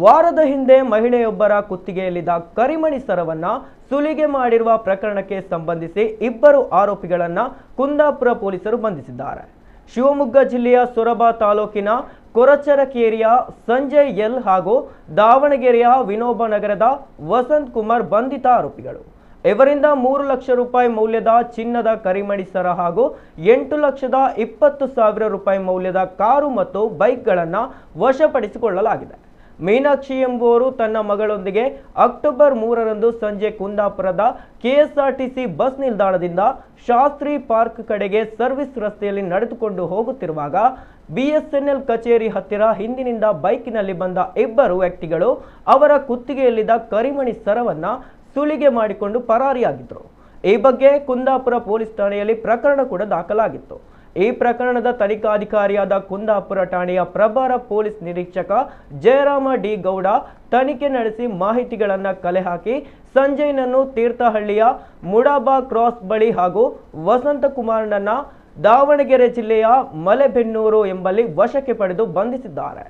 ವಾರದ ಹಿಂದೆ ಮಹಿಳೆಯೊಬ್ಬರ ಕುತ್ತಿಗೆಯಲ್ಲಿದ್ದ ಕರಿಮಣಿ ಸರವನ್ನ ಸುಲಿಗೆ ಮಾಡಿರುವ ಪ್ರಕರಣಕ್ಕೆ ಸಂಬಂಧಿಸಿ ಇಬ್ಬರು ಆರೋಪಿಗಳನ್ನು ಕುಂದಾಪುರ ಪೊಲೀಸರು ಬಂಧಿಸಿದ್ದಾರೆ. ಶಿವಮೊಗ್ಗ ಜಿಲ್ಲೆಯ ಸೊರಬ ತಾಲೂಕಿನ ಕೊರಚರಕೇರಿಯ ಸಂಜಯ್ ಎಲ್ ಹಾಗೂ ದಾವಣಗೆರೆಯ ವಿನೋಬ ನಗರದ ವಸಂತ್ ಕುಮಾರ್ ಬಂಧಿತ ಆರೋಪಿಗಳು. ಇವರಿಂದ 3 ಲಕ್ಷ ರೂಪಾಯಿ ಮೌಲ್ಯದ ಚಿನ್ನದ ಕರಿಮಣಿ ಸರ ಹಾಗೂ 8,20,000 ರೂಪಾಯಿ ಮೌಲ್ಯದ ಕಾರು ಮತ್ತು ಬೈಕ್ಗಳನ್ನು ವಶಪಡಿಸಿಕೊಳ್ಳಲಾಗಿದೆ. ಮೀನಾಕ್ಷಿ ಎಂಬುವರು ತನ್ನ ಮಗಳೊಂದಿಗೆ ಅಕ್ಟೋಬರ್ 3ರಂದು ಸಂಜೆ ಕುಂದಾಪುರದ ಕೆಎಸ್ಆರ್ಟಿಸಿ ಬಸ್ ನಿಲ್ದಾಣದಿಂದ ಶಾಸ್ತ್ರಿ ಪಾರ್ಕ್ ಕಡೆಗೆ ಸರ್ವಿಸ್ ರಸ್ತೆಯಲ್ಲಿ ನಡೆದುಕೊಂಡು ಹೋಗುತ್ತಿರುವಾಗ ಬಿಎಸ್ಎನ್ಎಲ್ ಕಚೇರಿ ಹತ್ತಿರ ಹಿಂದಿನಿಂದ ಬೈಕಿನಲ್ಲಿ ಬಂದ ಇಬ್ಬರು ವ್ಯಕ್ತಿಗಳು ಅವರ ಕುತ್ತಿಗೆಯಲ್ಲಿದ್ದ ಕರಿಮಣಿ ಸರವನ್ನ ಸುಲಿಗೆ ಮಾಡಿಕೊಂಡು ಪರಾರಿಯಾಗಿದ್ದರು. ಈ ಬಗ್ಗೆ ಕುಂದಾಪುರ ಪೊಲೀಸ್ ಠಾಣೆಯಲ್ಲಿ ಪ್ರಕರಣ ಕೂಡ ದಾಖಲಾಗಿತ್ತು. ಈ ಪ್ರಕರಣದ ತನಿಖಾಧಿಕಾರಿಯಾದ ಕುಂದಾಪುರ ಠಾಣೆಯ ಪ್ರಭಾರ ಪೊಲೀಸ್ ನಿರೀಕ್ಷಕ ಜಯರಾಮ ಡಿ ಗೌಡ ತನಿಖೆ ನಡೆಸಿ ಮಾಹಿತಿಗಳನ್ನು ಕಲೆ ಹಾಕಿ ಸಂಜಯ್ನನ್ನು ತೀರ್ಥಹಳ್ಳಿಯ ಮುಡಾಬಾ ಕ್ರಾಸ್ ಬಳಿ ಹಾಗೂ ವಸಂತಕುಮಾರ್ನನ್ನ ದಾವಣಗೆರೆ ಜಿಲ್ಲೆಯ ಮಲೆಬೆನ್ನೂರು ಎಂಬಲ್ಲಿ ವಶಕ್ಕೆ ಪಡೆದು ಬಂಧಿಸಿದ್ದಾರೆ.